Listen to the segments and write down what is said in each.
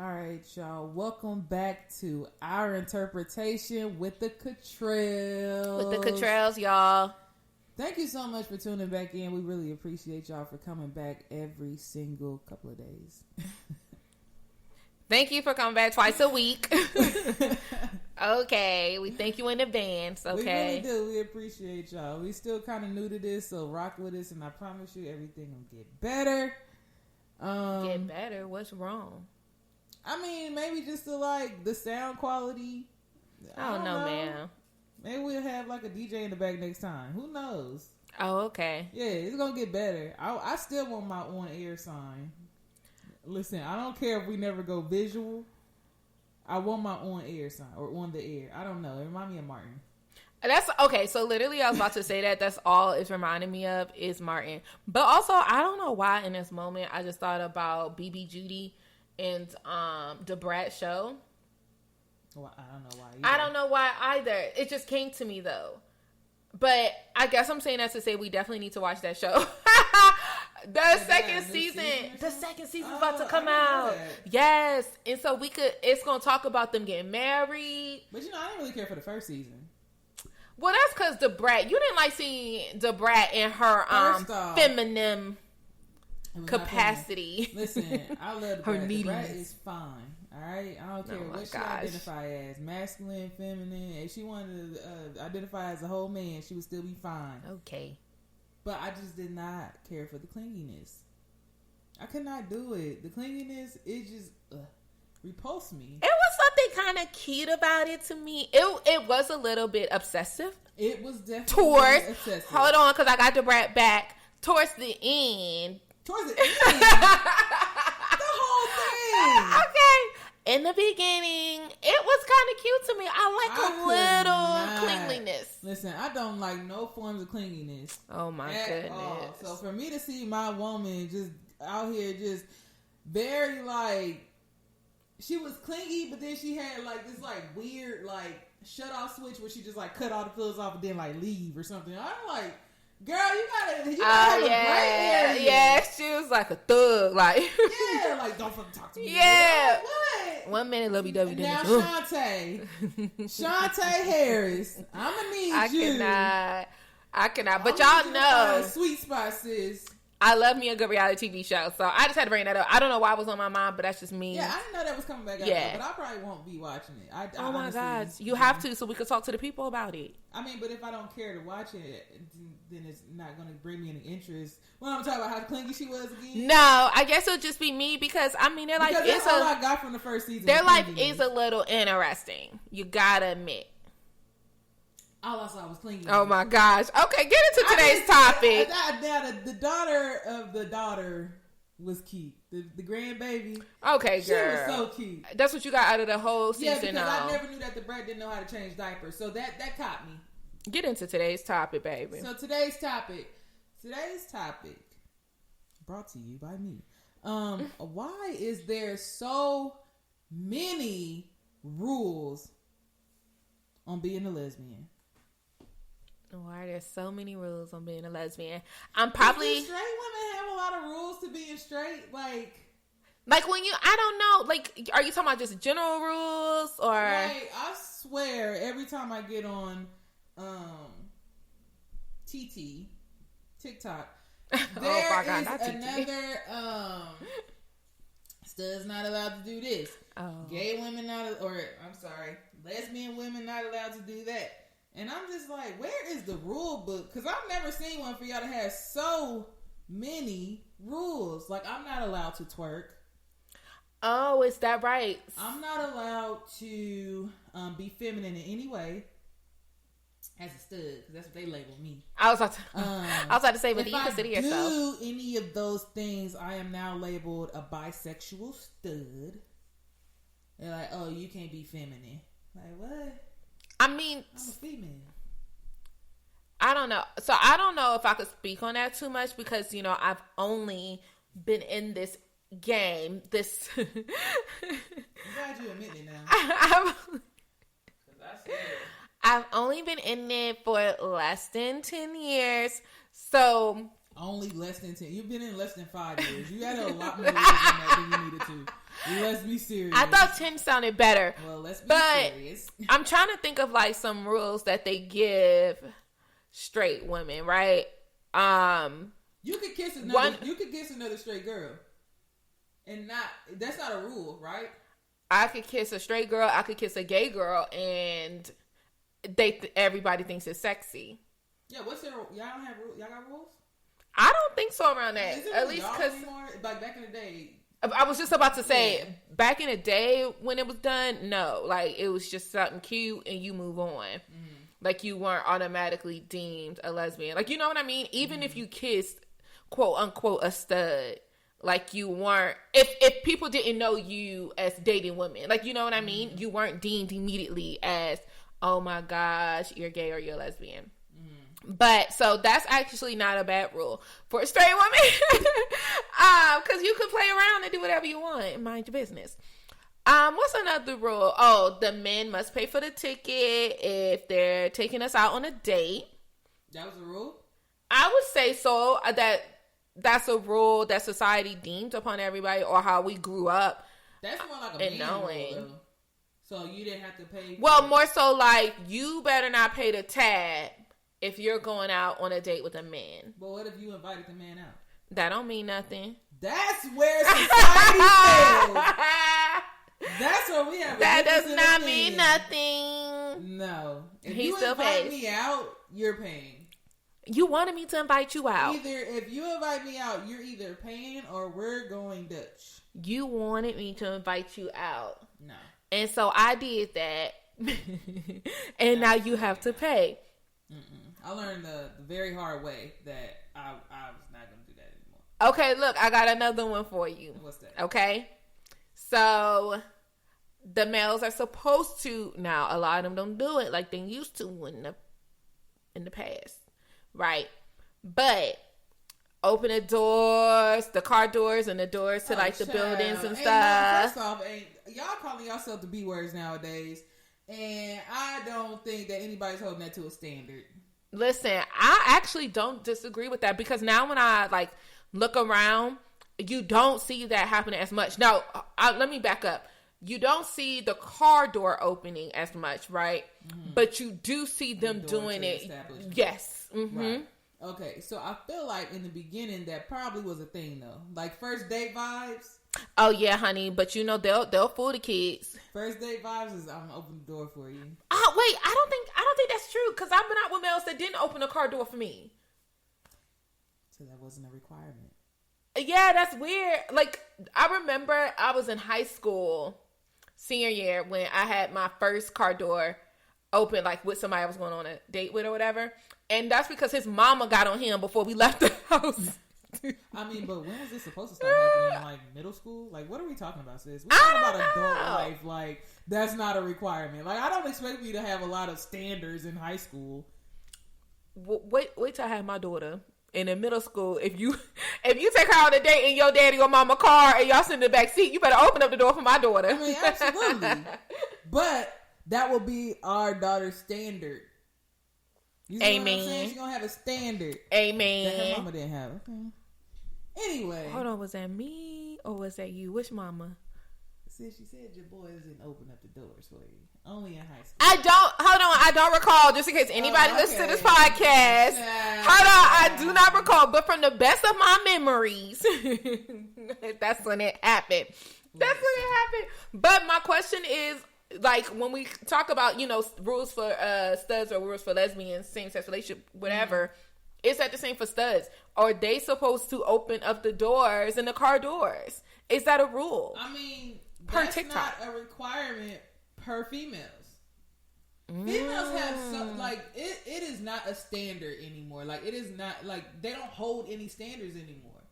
All right, y'all. Welcome back to our interpretation with the Cottrell. With the Cottrells, y'all. Thank you so much for tuning back in. We really appreciate y'all for coming back every single couple of days. Thank you for coming back twice a week. Okay, we thank you in advance. Okay, we really do. We appreciate y'all. We still kind of new to this, so rock with us, and I promise you, everything will get better. Get better? What's wrong? I mean, maybe just the sound quality. I don't know, man. Maybe we'll have like a DJ in the back next time. Who knows? Oh, okay. Yeah, it's gonna get better. I still want my on-air sign. Listen, I don't care if we never go visual. I want my on-air sign or on the air. I don't know. It reminds me of Martin. That's okay. So literally, I was about to say that. That's all it's reminding me of is Martin. But also, I don't know why in this moment I just thought about BB Judy and the Brat Show. Well, I don't know why. I don't know why either. It just came to me though. But I guess I'm saying that to say we definitely need to watch that show. The second season's about to come out. Yes. And so it's going to talk about them getting married. But I didn't really care for the first season. Well, that's because the Brat, you didn't like seeing the Brat in her feminine capacity. Listen, I love the Brat. The Brat is fine. All right? I don't care what she identify as. Masculine, feminine. If she wanted to identify as a whole man, she would still be fine. Okay. But I just did not care for the clinginess. I could not do it. The clinginess, it just repulsed me. It was something kind of cute about it to me. It was a little bit obsessive. It was definitely obsessive. Hold on, because I got the Brat back. Towards the end. The whole thing. Okay. In the beginning, it was kind of cute to me. I like a little cleanliness. Listen, I don't like no forms of cleanliness. Oh my goodness. All. So for me to see my woman just out here just very she was clingy, but then she had this weird shut off switch where she just cut all the pills off and then leave or something. I'm like, girl, you gotta have a great area. Yeah, she was like a thug, yeah, don't fucking talk to me. Yeah. What? 1 minute, Lil BW. Now, Shantae Harris, I'm gonna need you. I cannot. But y'all know, sweet spot, sis. I love me a good reality TV show, so I just had to bring that up. I don't know why it was on my mind, but that's just me. Yeah, I didn't know that was coming back out, but I probably won't be watching it. Oh my God, you have to, so we could talk to the people about it. I mean, but if I don't care to watch it, then it's not going to bring me any interest. Well, I'm talking about how clingy she was again. No, I guess it'll just be me because I mean, that's all I got from the first season. Their life is a little interesting. You gotta admit. All I saw was clingy. Oh my gosh. Okay, get into today's topic. The daughter of the daughter was cute. The grandbaby. Okay, girl. She was so cute. That's what you got out of the whole season. Yeah, because I never knew that the Brat didn't know how to change diapers. So that caught me. Get into today's topic, baby. So today's topic brought to you by me. Why is there so many rules on being a lesbian? Why are there so many rules on being a lesbian? I'm probably... Straight women have a lot of rules to being straight. Like when you... I don't know. Are you talking about just general rules or... I swear, every time I get on TikTok, there is another... Stud's not allowed to do this. Oh. Gay women lesbian women not allowed to do that. And I'm just like, where is the rule book? Because I've never seen one for y'all to have so many rules. I'm not allowed to twerk. Oh, is that right? I'm not allowed to be feminine in any way as a stud, because that's what they label me. I was about to say, but do you consider yourself? If I do any of those things, I am now labeled a bisexual stud. They're like, oh, you can't be feminine. Like, what? I mean, I'm a female. I don't know. So I don't know if I could speak on that too much because, I've only been in this game. I'm glad you admit it now. I've only been in it for less than 10 years. So... Only less than 10. You've been in less than 5 years. You had a lot more years than that than you needed to. Let's be serious. I thought 10 sounded better. Well, let's be serious. I'm trying to think of like some rules that they give straight women, right? You could kiss another straight girl. And that's not a rule, right? I could kiss a straight girl, I could kiss a gay girl, and everybody thinks it's sexy. Yeah, what's their... Y'all don't have rules? Y'all got rules? I don't think so around that. Is it At really least because... Like, back in the day... I was just about to say, back in the day when it was done, no. Like, it was just something cute and you move on. Mm-hmm. Like, you weren't automatically deemed a lesbian. Like, you know what I mean? Even if you kissed, quote, unquote, a stud, like, you weren't... If people didn't know you as dating women, like, you know what I mean? You weren't deemed immediately as, oh my gosh, you're gay or you're lesbian. But so that's actually not a bad rule for a straight woman, because you could play around and do whatever you want and mind your business. What's another rule? Oh, the men must pay for the ticket if they're taking us out on a date. That was a rule? I would say so. That's a rule that society deemed upon everybody, or how we grew up. That's more like a man rule, though. So you didn't have to pay. Well, more so like you better not pay the tab if you're going out on a date with a man. But what if you invited the man out? That don't mean nothing. That's where society fails. That's where we have a that does not opinion. Mean nothing. No. If he you still invite pays. me out, you're paying. You wanted me to invite you out. If you invite me out, you're either paying or we're going Dutch. You wanted me to invite you out. No. And so I did that. And now you have to pay. I learned the very hard way that I was not going to do that anymore. Okay, look, I got another one for you. What's that? Okay. So the males are supposed to, now a lot of them don't do it like they used to in the past. Right. But open the doors, the car doors and the doors to the buildings and stuff. First off, y'all calling yourself the B words nowadays. And I don't think that anybody's holding that to a standard. Listen, I actually don't disagree with that, because now when I look around, you don't see that happening as much. Now, let me back up. You don't see the car door opening as much, right? Mm-hmm. But you do see them doing it. Yes. Mm-hmm. Right. Okay, so I feel like in the beginning that probably was a thing though. Like first date vibes. Oh yeah, honey, but you know they'll fool the kids. First date vibes is I'm gonna open the door for you. Oh wait, I don't think that's true, because I've been out with males that didn't open a car door for me. So that wasn't a requirement. Yeah, that's weird. Like I remember I was in high school, senior year, when I had my first car door open, like with somebody I was going on a date with or whatever. And that's because his mama got on him before we left the house. I mean, but when was this supposed to start happening? Like middle school? Like, what are we talking about, sis? We're talking about adult life. Like, that's not a requirement. Like, I don't expect me to have a lot of standards in high school. Wait till I have my daughter. And in middle school, if you take her on a date in your daddy or mama car and y'all sit in the back seat, you better open up the door for my daughter. I mean, absolutely. But that will be our daughter's standard. You see Amen. What I'm saying? She's gonna have a standard. Amen. That her mama didn't have. Okay. Anyway. Hold on, was that me or was that you? Which mama? Sis, she said your boys didn't open up the doors for you. Only in high school. I don't recall, just in case anybody listens to this podcast. Hold on, I do not recall, but from the best of my memories, that's when it happened. But my question is, like, when we talk about, rules for studs or rules for lesbians, same-sex relationship, whatever, is that the same for studs? Are they supposed to open up the doors and the car doors? Is that a rule? I mean, that's not a requirement per females. Females have it is not a standard anymore. Like, it is not, like, they don't hold any standards anymore.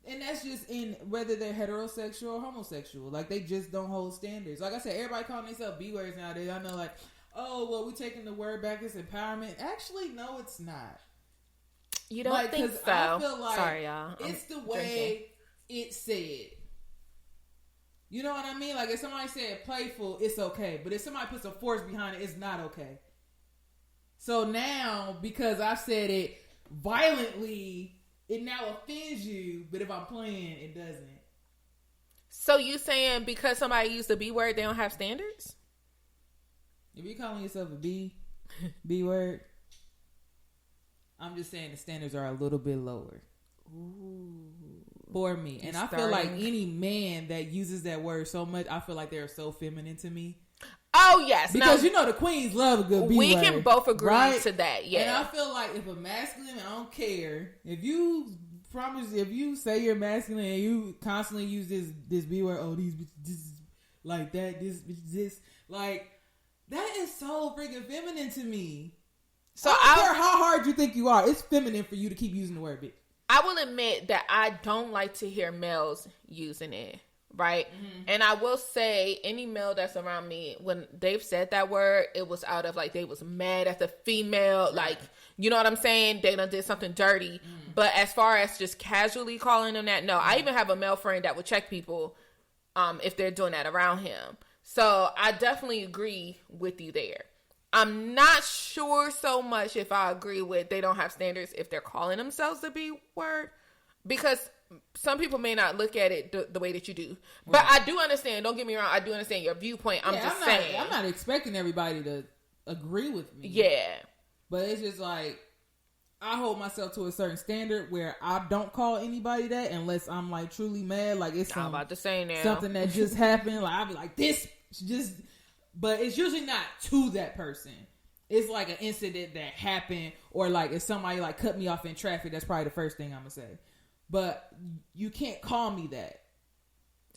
And that's just in whether they're heterosexual or homosexual. Like, they just don't hold standards. Like I said, everybody calling themselves B words nowadays. I know, like, oh, well, we taking the word back, it's empowerment. Actually, no, it's not. You don't think so? I feel like sorry, y'all. It's the way it's said. You know what I mean? Like, if somebody said playful, it's okay. But if somebody puts a force behind it, it's not okay. So now, because I said it violently, it now offends you. But if I'm playing, it doesn't. So you saying because somebody used the B word, they don't have standards? If you're calling yourself a B word, I'm just saying the standards are a little bit lower. Ooh. For me. And I feel like any man that uses that word so much, I feel like they're so feminine to me. Oh, yes. Because you know the queens love a good B word. We can both agree right? to that, yeah. And I feel like if a masculine, I don't care. If you say you're masculine and you constantly use this B word, oh, these bitches, like that, this, like, that is so freaking feminine to me. So I don't care how hard you think you are. It's feminine for you to keep using the word bitch. I will admit that I don't like to hear males using it, right? Mm-hmm. And I will say any male that's around me, when they've said that word, it was out of like they was mad at the female, like, you know what I'm saying? They done did something dirty. Mm-hmm. But as far as just casually calling them that, no. I even have a male friend that would check people if they're doing that around him. So I definitely agree with you there. I'm not sure so much if I agree with they don't have standards if they're calling themselves the B word, because some people may not look at it the way that you do. But right. I do understand. Don't get me wrong. I do understand your viewpoint. I'm saying. I'm not expecting everybody to agree with me. Yeah. But it's just like, I hold myself to a certain standard where I don't call anybody that unless I'm like truly mad. Like it's I'm about to say now. Something that just happened. Like I'll be like, this just... But it's usually not to that person. It's like an incident that happened, or like if somebody like cut me off in traffic, that's probably the first thing I'm gonna say. But you can't call me that.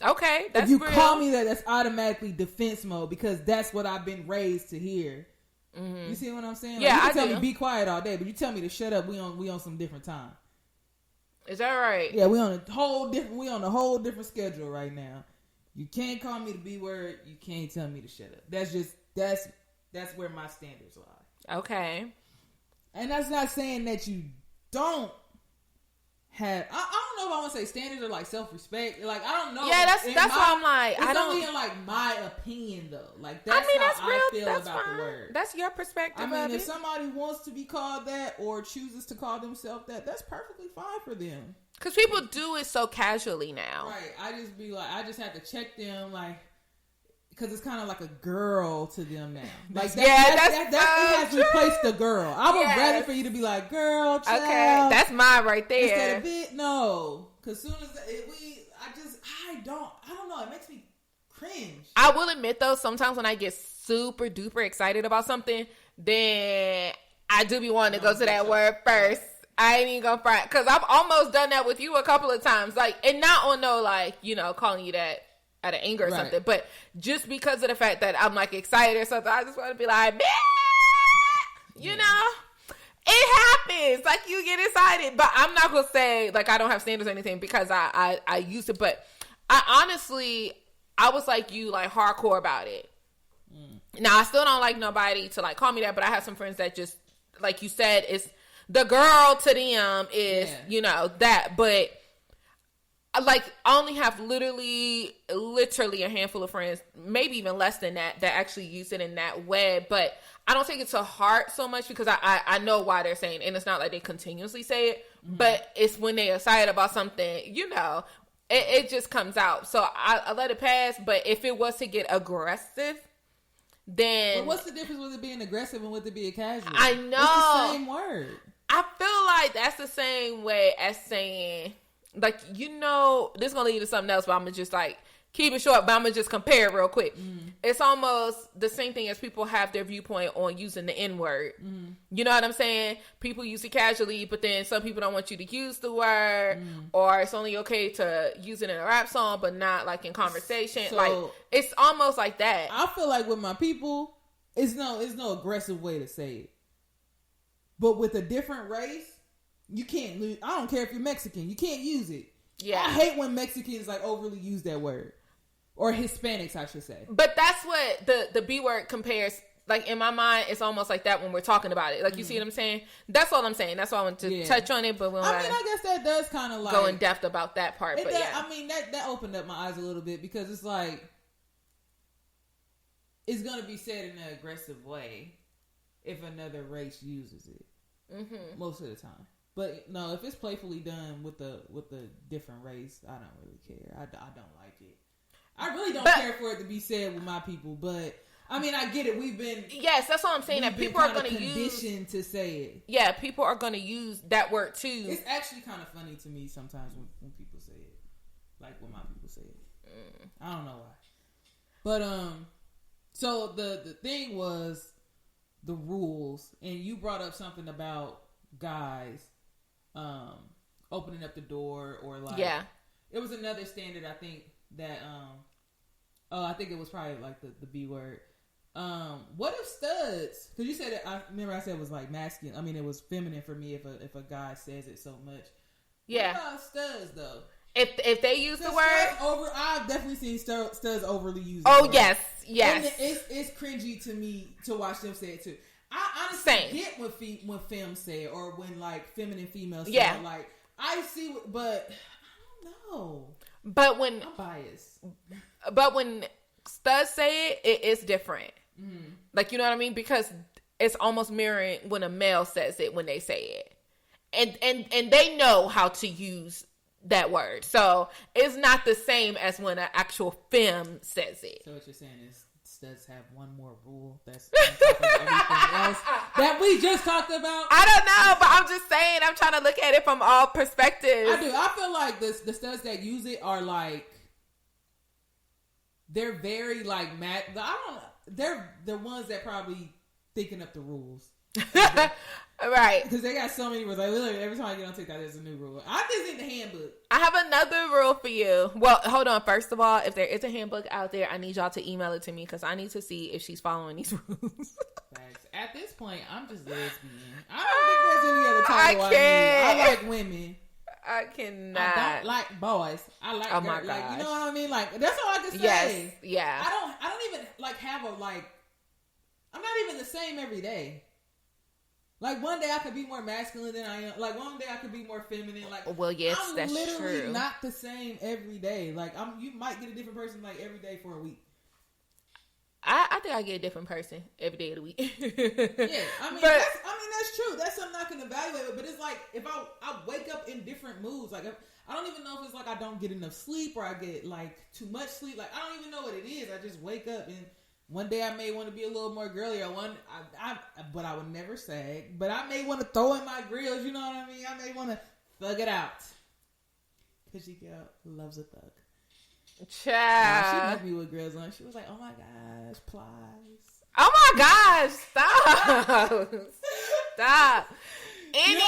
Okay, that's if you real. Call me that, that's automatically defense mode because that's what I've been raised to hear. Mm-hmm. You see what I'm saying? Yeah, like, you can I tell me be quiet all day, but you tell me to shut up. We on some different time. Is that right? Yeah, we on a whole different schedule right now. You can't call me the B word. You can't tell me to shut up. That's where my standards lie. Okay. And that's not saying that you don't have. I don't know if I want to say standards or like self-respect. Like I don't know. Yeah, that's why I'm like I don't. It's only in like my opinion though. Like that's that's how real. I feel that's about fine. the word. That's your perspective. I mean, if somebody wants to be called that or chooses to call themselves that, that's perfectly fine for them. Because people do it so casually now. Right. I just have to check them, like, because it's kind of like a girl to them now. Like, that has replaced the girl. I would rather for you to be like, girl, child. Okay, that's mine right there. Instead of it, no. Because soon as I don't know. It makes me cringe. I will admit, though, sometimes when I get super duper excited about something, then I do be wanting to go to that word first. I ain't even gonna front because I've almost done that with you a couple of times, like, and not on no like calling you that out of anger or something, but just because of the fact that I'm like excited or something, I just want to be like, you know, it happens. Like you get excited, but I'm not gonna say like I don't have standards or anything because I used it, but I honestly was like you, like hardcore about it. Now I still don't like nobody to like call me that, but I have some friends that just like you said it's. The girl to them is, that. But, like, I only have literally a handful of friends, maybe even less than that actually use it in that way. But I don't take it to heart so much because I know why they're saying it. And it's not like they continuously say it. Mm-hmm. But it's when they're excited about something, it just comes out. So I let it pass. But if it was to get aggressive, then... But what's the difference with it being aggressive and with it being casual? I know. It's the same word. I feel like that's the same way as saying, like, this is going to lead to something else, but I'm going to just, like, keep it short, but I'm going to just compare it real quick. Mm. It's almost the same thing as people have their viewpoint on using the N-word. Mm. You know what I'm saying? People use it casually, but then some people don't want you to use the word, or it's only okay to use it in a rap song, but not, like, in conversation. So, like, it's almost like that. I feel like with my people, it's no aggressive way to say it. But with a different race, you can't lose. I don't care if you're Mexican. You can't use it. Yeah. I hate when Mexicans like overly use that word. Or Hispanics, I should say. But that's what the B word compares. Like in my mind, it's almost like that when we're talking about it. Like you see what I'm saying? That's all I'm saying. That's why I want to touch on it. But I guess that does kind of like go in depth about that part. But yeah. I mean, that opened up my eyes a little bit because it's like it's going to be said in an aggressive way if another race uses it. Mm-hmm. Most of the time. But no, if it's playfully done with the different race, I don't really care. I don't like it. I really don't care for it to be said with my people, but I mean, I get it. Yes, that's what I'm saying. That people are going to use conditioned to say it. Yeah, people are going to use that word too. It's actually kind of funny to me sometimes when people say it, like when my people say it. I don't know why, but so the thing was the rules, and you brought up something about guys opening up the door or like it was another standard. I think that I think it was probably like the B word. What if studs? Because you said it, I remember I said it was like masculine. I mean, it was feminine for me if a guy says it so much. Yeah. What about studs though? If they use the word I've definitely seen studs overly use. Oh yes. And it's cringy to me to watch them say it too. I honestly get when femmes say it or when like feminine females say it. Like I see, but I don't know. But when I'm biased. But when studs say it, it's different. Mm-hmm. Like, you know what I mean? Because it's almost mirroring when a male says it when they say it. And they know how to use that word. So it's not the same as when an actual femme says it. So what you're saying is studs have one more rule that's on top of everything else that we just talked about? I don't know, but I'm just saying, I'm trying to look at it from all perspectives. I do. I feel like the studs that use it are like, they're very like mad. They're the ones that probably thinking up the rules. Right. Because they got so many rules. Like literally every time I get on TikTok, there's a new rule. I just in the handbook. I have another rule for you. Well, hold on. First of all, if there is a handbook out there, I need y'all to email it to me because I need to see if she's following these rules. Facts. At this point, I'm just lesbian. I don't think there's any other title I need. I like women. I cannot. I don't like boys. I like oh my girls. Like, you know gosh. what I mean? Like that's all I can say. Yes. Yeah. I don't even like have a like. I'm not even the same every day. Like one day I could be more masculine than I am. Like one day I could be more feminine. Like well, yes, I'm that's literally true. not the same every day. Like you might get a different person like every day for a week. I think I get a different person every day of the week. Yeah, I mean that's true. That's something I can evaluate. But it's like if I wake up in different moods. Like I don't even know if it's like I don't get enough sleep or I get like too much sleep. Like I don't even know what it is. I just wake up and one day I may want to be a little more girly. But I would never sag. But I may want to throw in my grills. You know what I mean? I may want to thug it out. Cause your girl loves a thug. Child. She met me with grills on. She was like, "Oh my gosh, plies." Oh my gosh! Stop! Stop. Anyway,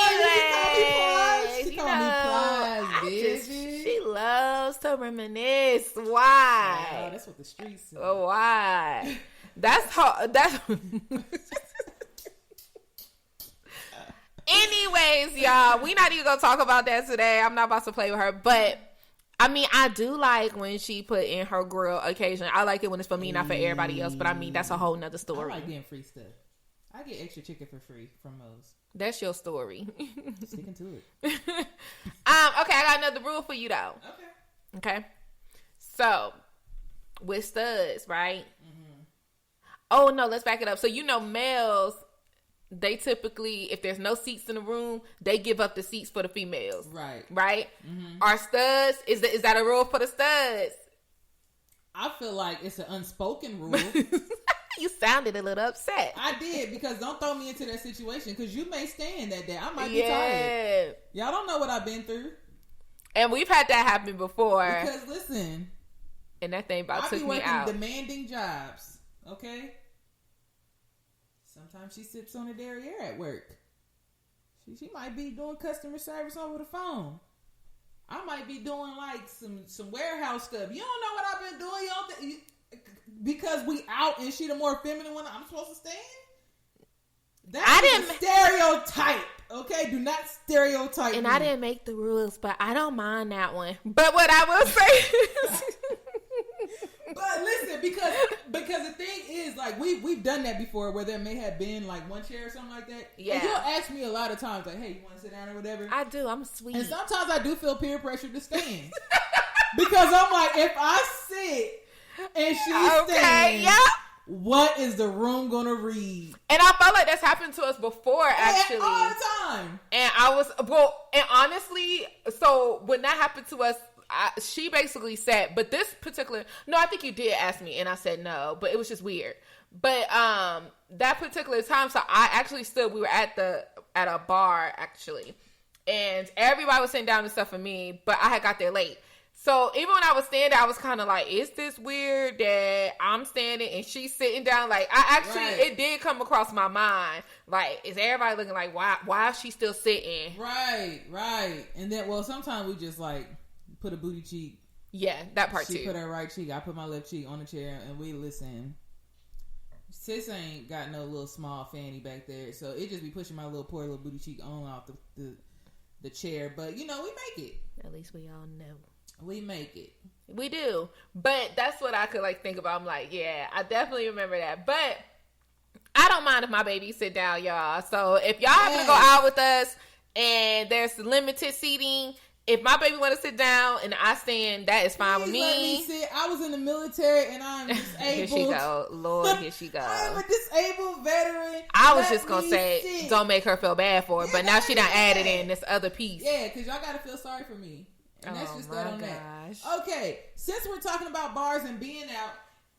she called me plies, bitch. She loves to reminisce. Why? Oh, that's what the streets say. Why? That's how. That's. Anyways, y'all, we not even gonna talk about that today. I'm not about to play with her, but I mean, I do like when she put in her grill occasion. I like it when it's for me, not for everybody else. But I mean, that's a whole nother story. I like getting free stuff. I get extra chicken for free from Moe's. That's your story. Sticking to it. Okay, I got another rule for you though. Okay. So with studs, right? Mm-hmm. Oh no, let's back it up. So you know, males, they typically, if there's no seats in the room, they give up the seats for the females. Right. Mm-hmm. Our studs, is that a rule for the studs? I feel like it's an unspoken rule. You sounded a little upset. I did, because don't throw me into that situation, because you may stand that day. I might be tired. Y'all don't know what I've been through. And we've had that happen before. Because listen, and that thing about took me out. I be working demanding jobs, okay? Sometimes she sits on the derriere at work. She might be doing customer service over the phone. I might be doing like some warehouse stuff. You don't know what I've been doing. You don't because we out and she the more feminine one, I'm supposed to stand? That's a stereotype. Okay, do not stereotype and me. I didn't make the rules, but I don't mind that one. But what I will say is but listen, because the thing is, like, we've done that before, where there may have been like one chair or something like that. Yeah. And you'll ask me a lot of times, like, "Hey, you want to sit down or whatever?" I do. I'm sweet. And sometimes I do feel peer pressure to stand because I'm like, if I sit and she stands, what is the room gonna read? And I felt like that's happened to us before, actually, all the time. And I was and honestly, so when that happened to us, she basically said, but this particular, no, I think you did ask me, and I said no, but it was just weird. But that particular time, so I actually stood. We were at a bar actually, and everybody was sitting down and stuff for me, but I had got there late. So even when I was standing, I was kind of like, is this weird that I'm standing and she's sitting down? Like, it did come across my mind. Like, is everybody looking like, why is she still sitting? Right. And then, well, sometimes we just like put a booty cheek. Yeah, that part too. She put her right cheek. I put my left cheek on the chair and we listen. Sis ain't got no little small fanny back there. So it just be pushing my poor little booty cheek on off the chair. But, we make it. At least we all know. We make it. We do. But that's what I could think about. I'm like, yeah, I definitely remember that. But I don't mind if my baby sit down, y'all. So if y'all happen to go out with us and there's limited seating, if my baby want to sit down and I stand, that is fine with me. Let me sit. I was in the military and I'm disabled. Here she go. Lord, here she go. I'm a disabled veteran. I was just going to say, don't make her feel bad for it. But now she done added in this other piece. Yeah, because y'all got to feel sorry for me. And that's just that on that. Okay, since we're talking about bars and being out,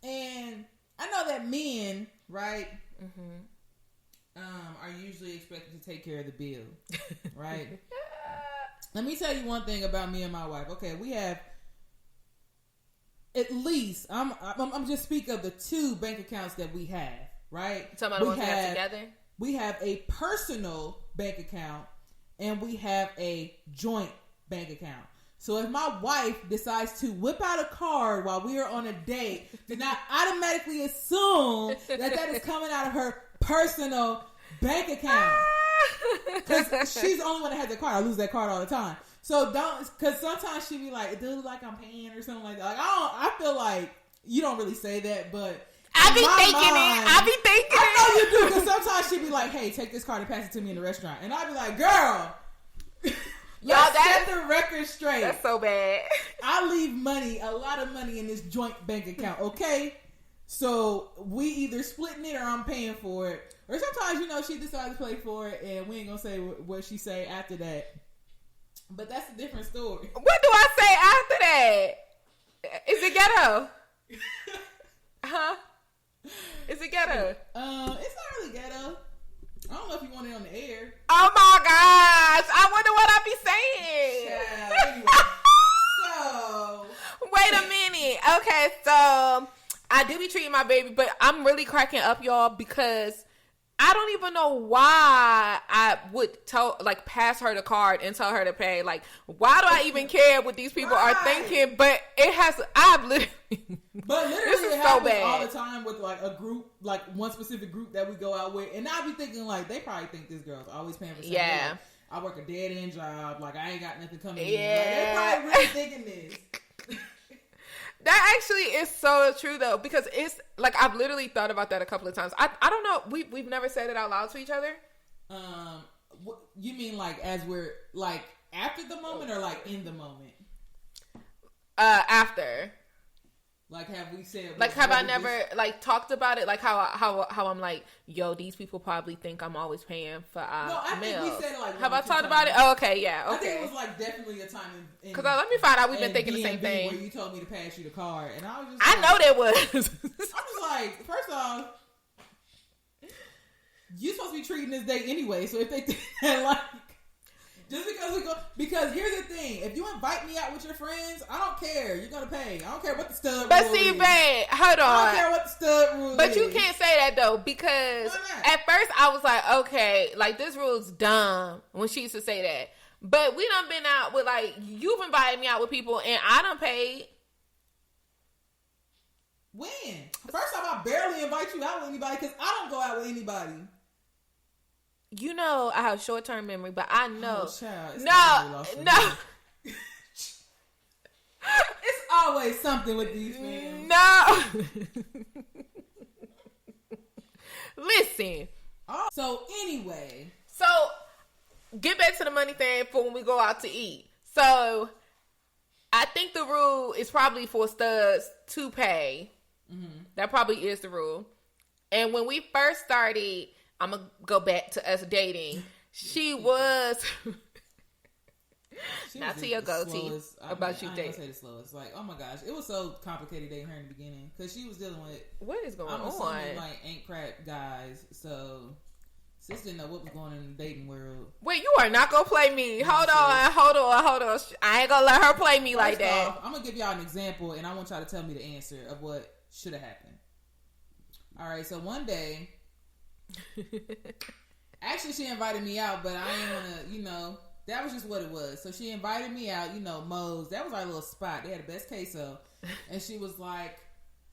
and I know that men, right, are usually expected to take care of the bill, right? Let me tell you one thing about me and my wife. Okay, we have at least I'm just speak of the 2 bank accounts that we have, right? Talking about the ones we have together. We have a personal bank account and we have a joint bank account. So if my wife decides to whip out a card while we are on a date, do not automatically assume that is coming out of her personal bank account. Because she's the only one that has that card. I lose that card all the time. So don't, because sometimes she be like, it does look like I'm paying or something like that. Like, I feel like you don't really say that, but I be thinking it. I know you do, because sometimes she be like, hey, take this card and pass it to me in the restaurant. And I be like, girl. Y'all, set the record straight. That's so bad. I leave a lot of money in this joint bank account, okay? So we either splitting it or I'm paying for it. Or sometimes, she decides to pay for it and we ain't going to say what she say after that. But that's a different story. What do I say after that? Is it ghetto? Huh? Is it ghetto? It's not really ghetto. I don't know if you want it on the air. Oh my gosh. I wonder what I be saying. Anyway, so. Wait a minute. Okay, so I do be treating my baby, but I'm really cracking up, y'all, because I don't even know why I would pass her the card and tell her to pay. Like, why do I even care what these people are thinking? But I've literally. But literally, it happens all the time with a group, one specific group that we go out with, and I be thinking they probably think this girl's always paying for something. Yeah, I work a dead end job, I ain't got nothing coming in. They probably really thinking this. That actually is so true though, because it's I've literally thought about that a couple of times. I don't know. We've never said it out loud to each other. You mean as we're after the moment or in the moment? After. Have we said? Have I never talked about it? How I'm yo, these people probably think I'm always paying for I meals. think we said it Have I talked about it? Oh, okay, yeah, okay. I think it was definitely a time in because let me find out. We've been thinking the same thing. Where you told me to pass you the card, and I was just. I know that was. I was first off, you supposed to be treating this day anyway. So if they think that just because we go, because here's the thing: if you invite me out with your friends, I don't care. You're gonna pay. I don't care what the stud. But rule see, is. babe, hold on. I don't care what the stud rule. But is. you can't say that though, because at first I was like, okay, this rule's dumb when she used to say that. But we done been out with you've invited me out with people and I done paid. When? First off, I barely invite you out with anybody because I don't go out with anybody. You know I have short-term memory, but I know. Oh, child. No. It's always something with these men. No. Listen. So anyway. So get back to the money thing for when we go out to eat. So I think the rule is probably for studs to pay. Mm-hmm. That probably is the rule. And when we first started, I'm going to go back to us dating. She was Not to your goatee about you dating. I ain't gonna say the slowest. Like, oh my gosh, it was so complicated dating her in the beginning because she was dealing with what is going on? Like ain't crap guys, so sis didn't know what was going on in the dating world. Wait, you are not gonna play me. Hold on. I ain't gonna let her play me like that. Off, I'm gonna give y'all an example, and I want y'all to tell me the answer of what should have happened. All right, so one day, actually, she invited me out, but I didn't want to, that was just what it was. So she invited me out, Moe's. That was our little spot. They had the best queso. And she was like,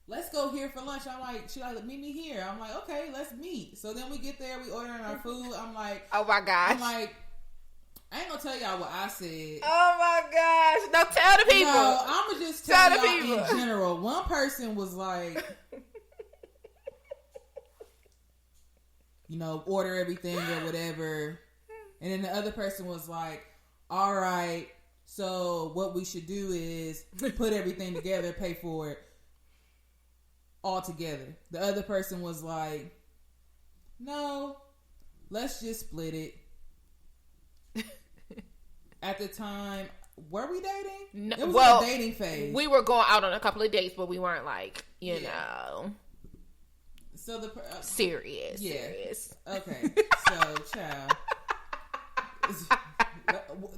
let's go here for lunch. I'm like, meet me here. I'm like, okay, let's meet. So then we get there, we ordering our food. I'm like, oh my gosh. I'm like, I ain't gonna tell y'all what I said. Oh my gosh. No, tell the people. No, I'm gonna just tell y'all in general. One person was like, order everything or whatever. And then the other person was like, all right, so what we should do is put everything together, pay for it all together. The other person was like, no, let's just split it. At the time, were we dating? No, it was a dating phase. We were going out on a couple of dates, but we weren't like, you know. So the serious. Serious. Okay. So, child.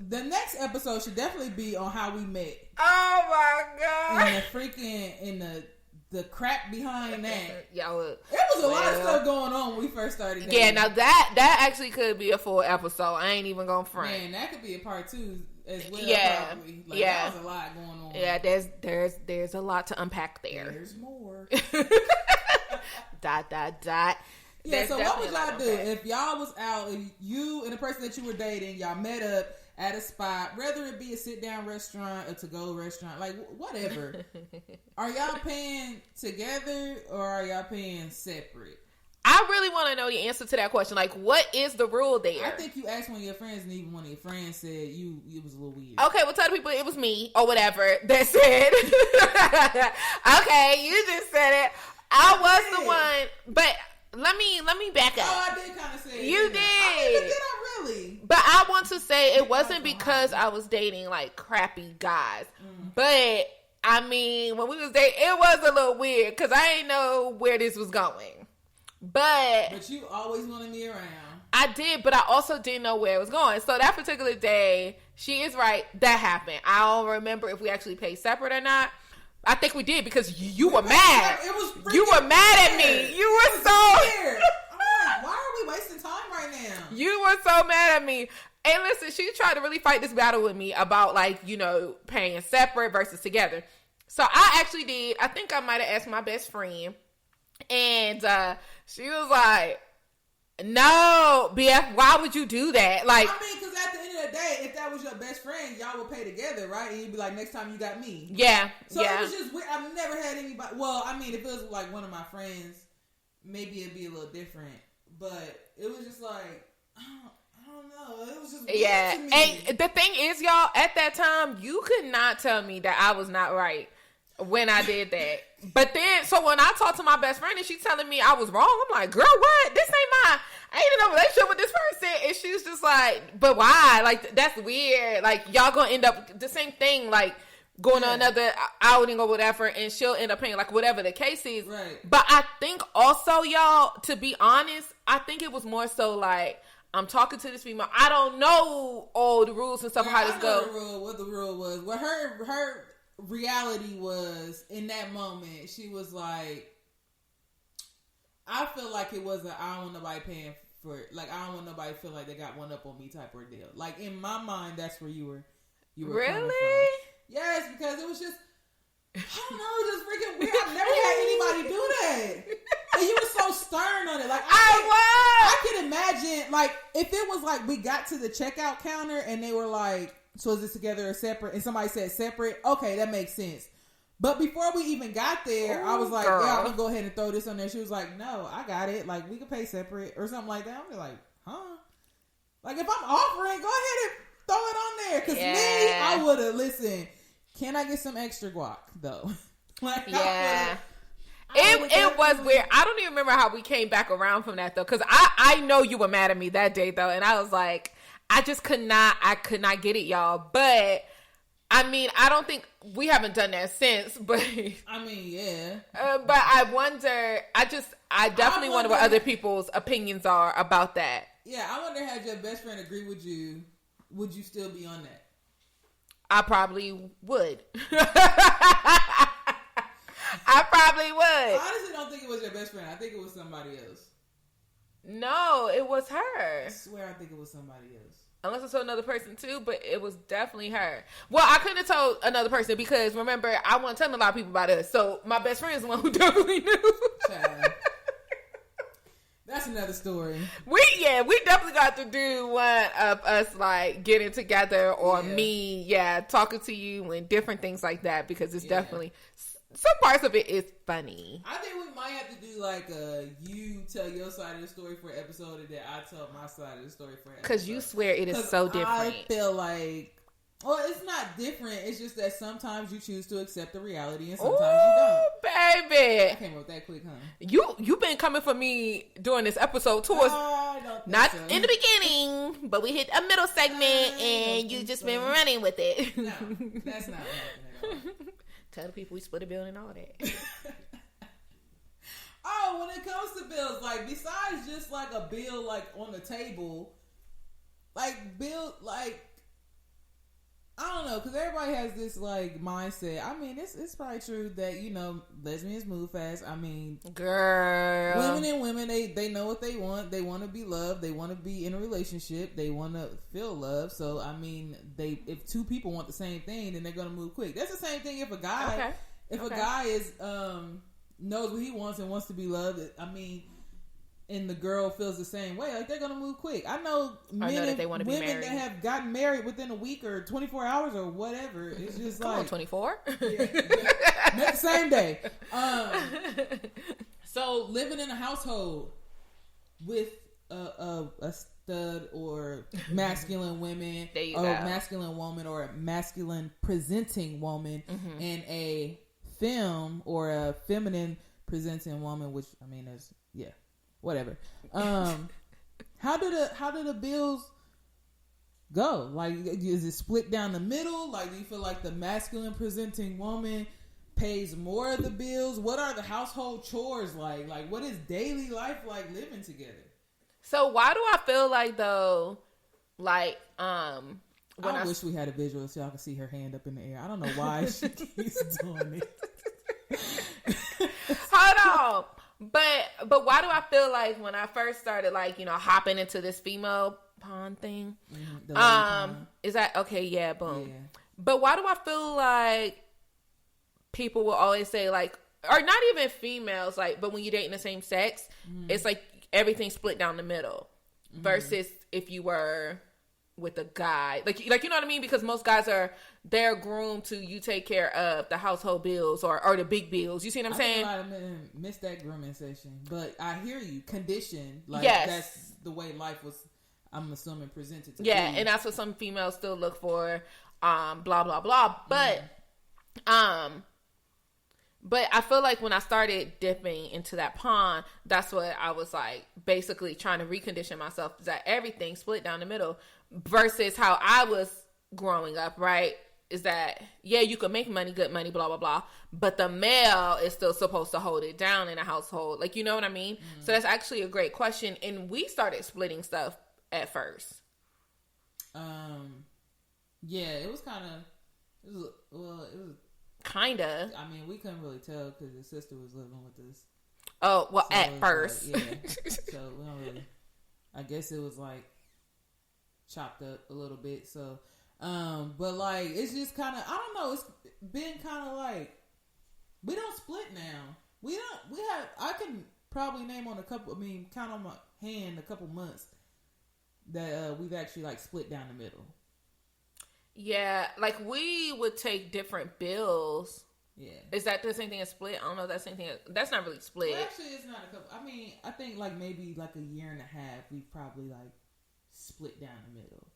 The next episode should definitely be on how we met. Oh my god! And the freaking the crap behind that. Y'all, it was a lot of stuff going on when we first started dating. Yeah, now that actually could be a full episode. I ain't even gonna front. Man, that could be a part 2 as well. Yeah, probably. That was a lot going on. Yeah, there's a lot to unpack there. There's more. ... Yeah, so what would y'all do if y'all was out, if you and the person that you were dating, y'all met up at a spot, whether it be a sit-down restaurant or to-go restaurant, like whatever. Are y'all paying together or are y'all paying separate? I really want to know the answer to that question. Like, what is the rule there? I think you asked one of your friends, and even one of your friends said it was a little weird. Okay, well, tell the people it was me or whatever that said. Okay, you just said it. I was the one, but let me back up. Oh, I did kind of say it. You did. Did I really? But I want to say it wasn't because I was dating like crappy guys. But I mean, when we was dating, it was a little weird because I didn't know where this was going. But you always wanted me around. I did, but I also didn't know where it was going. So that particular day, she is right. That happened. I don't remember if we actually paid separate or not. I think we did because you were mad. It was you were mad at me. You were so weird. I'm like, why are we wasting time right now? You were so mad at me. And listen, she tried to really fight this battle with me about paying separate versus together. So I actually did. I think I might have asked my best friend, and she was like, "No, BF, why would you do that?" Like, I mean, because at the end of the day, if that was your best friend, y'all would pay together, right? And you'd be like, "Next time you got me." Yeah. So it was just weird. I've never had anybody. Well, I mean, if it was like one of my friends, maybe it'd be a little different. But it was just like, I don't know. It was just weird to me. And the thing is, y'all, at that time, you could not tell me that I was not right when I did that. But then, so when I talked to my best friend and she telling me I was wrong, I'm like, girl, what? This ain't I ain't in a relationship with this person. And she was just like, but why? Like, that's weird. Like, y'all gonna end up the same thing, like going on another outing or whatever, and she'll end up paying, like, whatever the case is. Right. But I think also, y'all, to be honest, I think it was more so like, I'm talking to this female. I don't know all the rules and stuff of how this goes. What the rule was. What her reality was in that moment, she was like, I feel like it was I don't want nobody paying for it. Like, I don't want nobody feel like they got one up on me type of deal. Like, in my mind, that's where you were really coming from. Yes, because it was just, I don't know, just freaking weird. I've never had anybody do that. And you were so stern on it. Like, I can imagine, like, if it was like we got to the checkout counter and they were like, so is this together or separate? And somebody said separate. Okay, that makes sense. But before we even got there, I was like, girl. Yeah, I'm going to go ahead and throw this on there. She was like, no, I got it. Like, we could pay separate or something like that. I'm like, huh? Like, if I'm offering, go ahead and throw it on there. Because me, I would have, listen, can I get some extra guac, though? Like, yeah. It was weird. I don't even remember how we came back around from that, though. Because I know you were mad at me that day, though. And I was like, I just could not get it, y'all. But I mean, I don't think we haven't done that since, but I mean, yeah. But I wonder, I definitely wonder what other people's opinions are about that. Yeah, I wonder, had your best friend agree with you, would you still be on that? I probably would. I probably would. I honestly don't think it was your best friend. I think it was somebody else. No, it was her. I swear I think it was somebody else. Unless I told another person too, but it was definitely her. Well, I couldn't have told another person because remember, I wasn't telling a lot of people about us. So my best friend is the one who definitely knew. That's another story. We definitely got to do one of us like getting together or me, talking to you and different things like that because it's definitely some parts of it is funny. I think we might have to do like you tell your side of the story for an episode and then I tell my side of the story for an episode. Because you swear it is so different. I feel like, well, it's not different. It's just that sometimes you choose to accept the reality and sometimes you don't. Baby. I came up that quick, huh? You've been coming for me during this episode too. Not in the beginning, but we hit a middle segment and you just been running with it. No, that's not what happened at all. Tell the people we split a bill and all that. Oh, when it comes to bills, like besides just like a bill like on the table, like bill like I don't know, because everybody has this like mindset. I mean, it's probably true that, you know, lesbians move fast. I mean, girl, women they know what they want. They want to be loved. They want to be in a relationship. They want to feel love. So I mean, if two people want the same thing, then they're gonna move quick. That's the same thing if a guy a guy is knows what he wants and wants to be loved. I mean, and the girl feels the same way, like they're gonna move quick. I know men that they want to be women married. that have gotten married within a week or 24 hours or whatever. It's just Come like on, 24. Same day. So living in a household with a stud or masculine women, or masculine woman or a masculine presenting woman, and a femme or a feminine presenting woman, which I mean is whatever. How do the bills go? Like, is it split down the middle? Like, do you feel like the masculine presenting woman pays more of the bills? What are the household chores like? Like, what is daily life like living together? So why do I feel like though, like I wish we had a visual so y'all could see her hand up in the air. I don't know why she keeps doing it. Hold on. But why do I feel like when I first started, like, you know, hopping into this female pawn thing, is that okay? Yeah, boom. Yeah. But why do I feel like people will always say like, or not even females, like, but when you're dating the same sex, it's like everything split down the middle, versus if you were with a guy, like you know what I mean? Because most guys they're groomed to you take care of the household bills or the big bills. You see what I'm saying? I think a lot of men miss that grooming session, but I hear you. Conditioned, like that's the way life was. I'm assuming presented to and that's what some females still look for. Blah blah blah. But but I feel like when I started dipping into that pond, that's what I was like basically trying to recondition myself, that everything split down the middle, versus how I was growing up, right? Is that, you can make money, good money, blah, blah, blah, but the male is still supposed to hold it down in a household. Like, you know what I mean? So that's actually a great question. And we started splitting stuff at first. It was kind of, it was kinda. I mean, we couldn't really tell because his sister was living with us. Oh, well, so at first. Like, so we don't really, I guess it was like chopped up a little bit. So, but like, it's just kind of, I don't know. It's been kind of like, we don't split now. I can probably name on count on my hand a couple months that we've actually like split down the middle. Yeah, like we would take different bills. Yeah. Is that the same thing as split? I don't know if that's the same thing. That's not really split. Well, actually, it's not a couple. I mean, I think like maybe like a year and a half, we probably like split down the middle.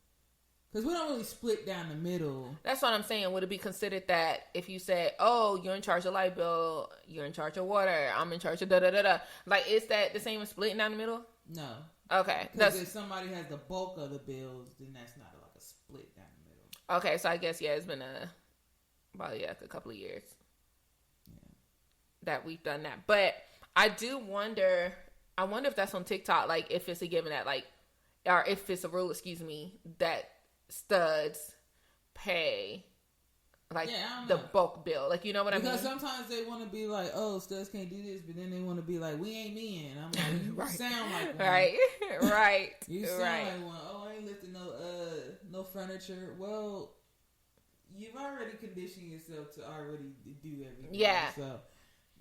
Because we don't really split down the middle. That's what I'm saying. Would it be considered that if you said, oh, you're in charge of light bill, you're in charge of water, I'm in charge of da-da-da-da. Like, is that the same as splitting down the middle? No. Okay. Because if somebody has the bulk of the bills, then that's not like a split down the middle. Okay, so I guess, it's been a couple of years that we've done that. But I do wonder, if that's on TikTok, like, if it's a given that, like, or if it's a rule, that studs pay like the bulk bill, like, you know what I mean? Because sometimes they want to be like, oh, studs can't do this, but then they want to be like, we ain't men. I'm like, you right. sound like one. right. You sound like one. Oh, I ain't lifting no furniture. Well, you've already conditioned yourself to already do everything. Yeah. So,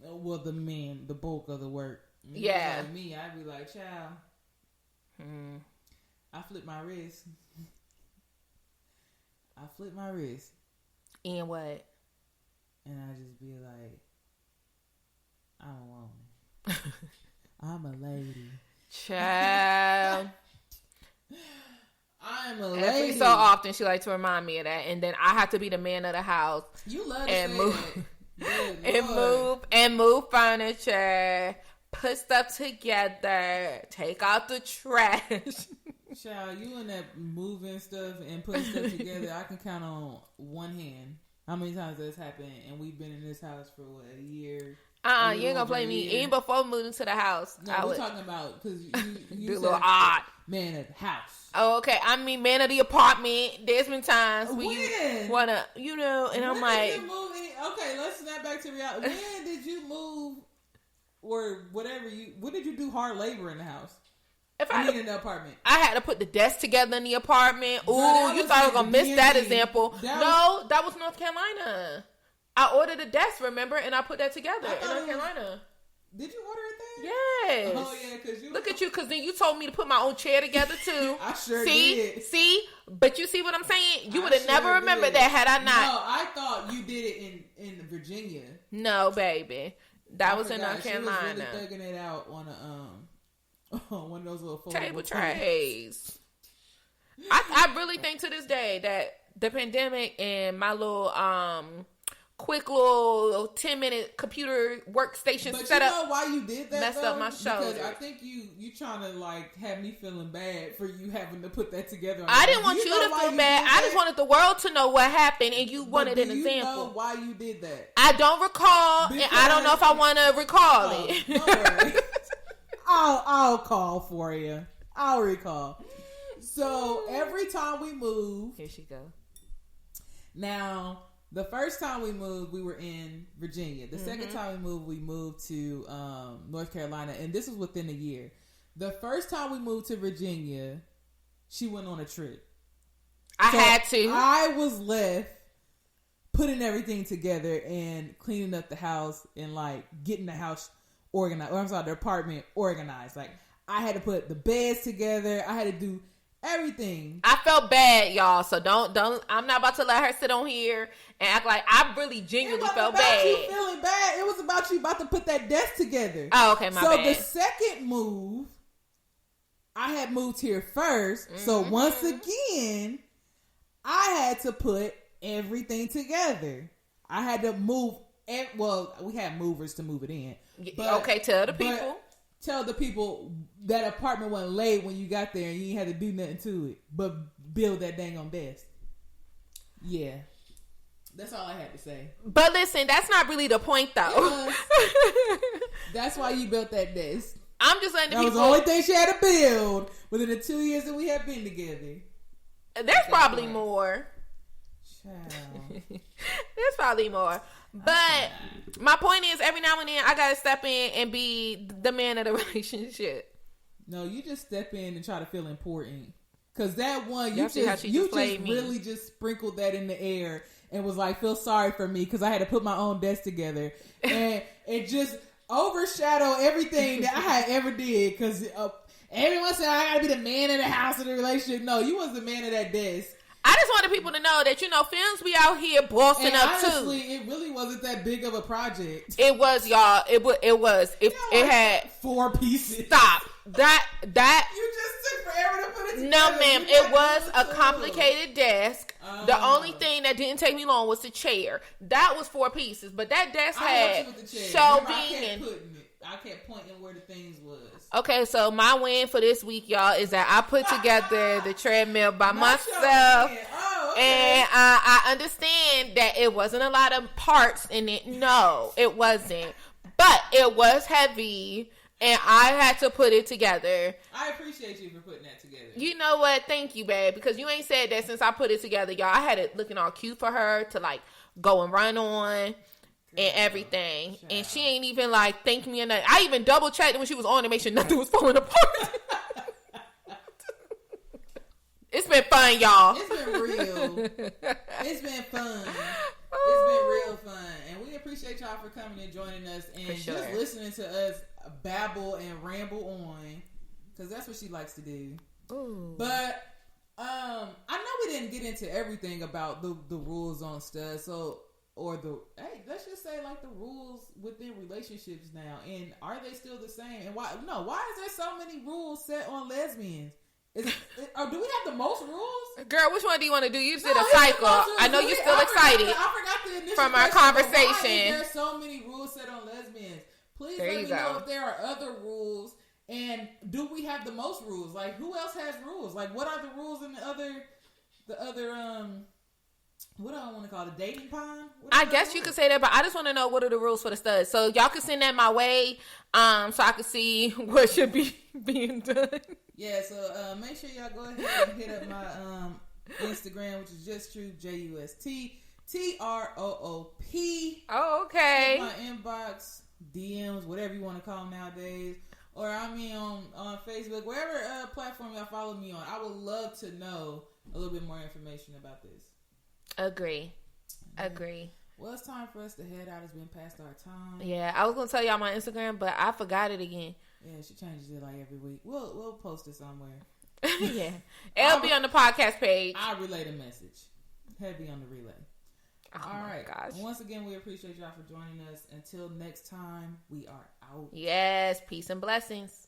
well, the bulk of the work. Yeah. Like me, I'd be like, child, I flip my wrist. And what? And I just be like, I'm a woman. I'm a lady. Child. I'm a lady. Every so often she likes to remind me of that, and then I have to be the man of the house. You love to and say move that. and move furniture, put stuff together, take out the trash. Child, you in that moving stuff and putting stuff together, I can count on one hand how many times that's happened, and we've been in this house for what, a year? You ain't gonna play me. Even before moving to the house. No, we're talking about, because you do a little odd. Man of the house. Oh, okay. I mean, man of the apartment. There's been times when you wanna, and I'm like, okay, let's snap back to reality. When did you move, or whatever when did you do hard labor in the house? In the apartment. I had to put the desk together in the apartment. Ooh, you thought I was gonna miss that example? No, that was North Carolina. I ordered a desk, remember, and I put that together in North Carolina. Did you order it there? Yes. Oh yeah, because look at you, because then you told me to put my own chair together too. I sure did. See, but you see what I'm saying? You would have never remembered that had I not. No, I thought you did it in Virginia. No, baby, that was in North Carolina. She was really thugging it out on one of those little table trays. I really think to this day that the pandemic and my little quick little 10-minute computer workstation but setup. You know why you did that? Messed up my shoulder. Because I think you trying to like have me feeling bad for you having to put that together. I didn't want you to feel bad. I just wanted the world to know what happened, and you wanted an example. You know why you did that? I don't recall, and I don't know if I want to recall it. Don't worry. I'll call for you. I'll recall. So every time we move, here she go. Now, the first time we moved, we were in Virginia. The second time we moved to North Carolina, and this was within a year. The first time we moved to Virginia, she went on a trip. I had to. I was left putting everything together and cleaning up the house and like getting the house organized. Or I'm sorry, the apartment organized. Like I had to put the beds together. I had to do everything. I felt bad, y'all. So don't. I'm not about to let her sit on here and act like I really genuinely felt bad. It wasn't about you feeling bad. It was about you about to put that desk together. Oh, okay, my bad. So the second move, I had moved here first. So once again, I had to put everything together. I had to move. Well, we had movers to move it in. But, okay, tell the people. Tell the people that apartment wasn't laid when you got there and you ain't had to do nothing to it but build that dang on desk. Yeah. That's all I had to say. But listen, that's not really the point though. That's why you built that desk. I'm just letting the people. That was the only thing she had to build within the 2 years that we had been together. There's probably more. Child. There's probably more. But my point is, every now and then, I gotta step in and be the man of the relationship. No, you just step in and try to feel important. Cause that one, you just really just sprinkled that in the air and was like, feel sorry for me because I had to put my own desk together, and it just overshadowed everything that I had ever did. Cause everyone said I gotta be the man of the house of the relationship. No, you was the man of that desk. I just wanted people to know that, films be out here bossing and up honestly, too. It really wasn't that big of a project. It was, y'all. It was. It had 4 pieces. Stop. You just took forever to put it together. No, ma'am. It was a complicated desk. The only thing that didn't take me long was the chair. That was 4 pieces, but that desk had shelving and. I kept pointing where the things was. Okay, so my win for this week, y'all, is that I put together the treadmill by myself. Oh, okay. And I understand that it wasn't a lot of parts in it. No, it wasn't. But it was heavy, and I had to put it together. I appreciate you for putting that together. You know what? Thank you, babe, because you ain't said that since I put it together, y'all. I had it looking all cute for her to, like, go and run on. And everything. Child. And she ain't even like thank me or nothing. I even double checked when she was on to make sure nothing was falling apart. It's been fun, y'all. It's been real. It's been fun. It's been real fun. And we appreciate y'all for coming and joining us and just listening to us babble and ramble on. Because that's what she likes to do. Ooh. But I know we didn't get into everything about the rules on stuff. So let's just say like the rules within relationships now, and are they still the same? And why is there so many rules set on lesbians? Or do we have the most rules? Girl, which one do you want to do? You just did a cycle. I know you're still excited. I forgot the initial from our conversation. Why is there so many rules set on lesbians? Please let me know if there are other rules, and do we have the most rules? Like, who else has rules? Like, what are the rules in the other what do I want to call it? Dating pond? I guess you could say that, but I just want to know what are the rules for the studs. So y'all can send that my way, so I can see what should be being done. Yeah, so make sure y'all go ahead and hit up my Instagram, which is just true JustTroop. Oh, okay. My inbox, DMs, whatever you want to call them nowadays, or I mean on Facebook, wherever platform y'all follow me on. I would love to know a little bit more information about this. Agree. Well, it's time for us to head out. It's been past our time. Yeah, I was gonna tell y'all my Instagram, but I forgot it again. Yeah, she changes it like every week. We'll post it somewhere. Yeah, it'll be on the podcast page. I'll relay the message. Heavy on the relay. All right, guys. Once again, we appreciate y'all for joining us. Until next time, we are out. Yes, peace and blessings.